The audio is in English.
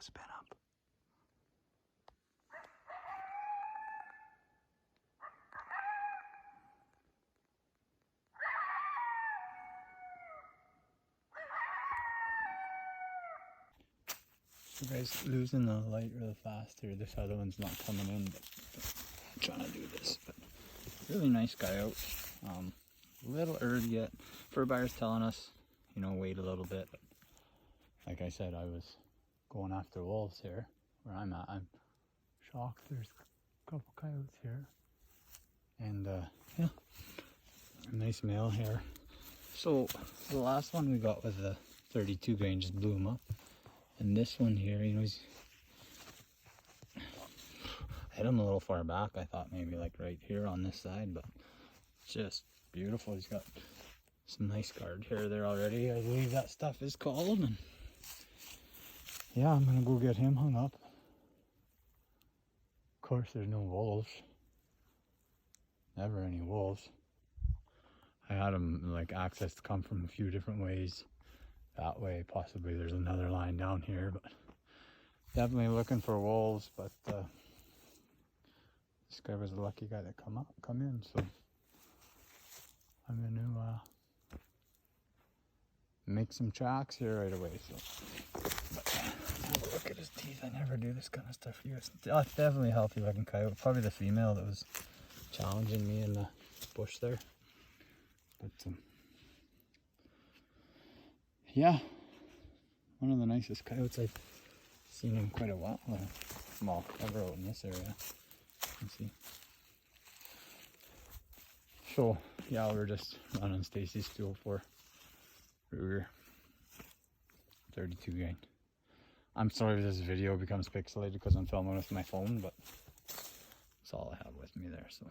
spin up. You guys losing the light real fast here. This other one's not coming in, but I'm trying to do this. But really nice coyote. A little early yet. Fur buyer's telling us, you know, wait a little bit. But like I said, I was going after wolves here where I'm at. I'm shocked there's a couple coyotes here. And yeah, a nice male here. So the last one we got was the 32 grain, just blew him up. And this one here, you know, I hit him a little far back. I thought maybe like right here on this side, but just beautiful. He's got some nice guard hair there already, I believe that stuff is called. And yeah, I'm gonna go get him hung up. Of course, there's no wolves. Never any wolves. I had him like access to come from a few different ways. That way, possibly there's another line down here, but definitely looking for wolves. But this guy was a lucky guy that come in, so I'm gonna make some tracks here right away. So, but have a look at his teeth. I never do this kind of stuff here. It's definitely a healthy looking coyote. Probably the female that was challenging me in the bush there. But yeah, one of the nicest coyotes I've seen in quite a while. Small cover out in this area. You can see. So yeah, we're just running Stacy's 204 Ruger 32 grain. I'm sorry if this video becomes pixelated because I'm filming with my phone, but that's all I have with me there. So.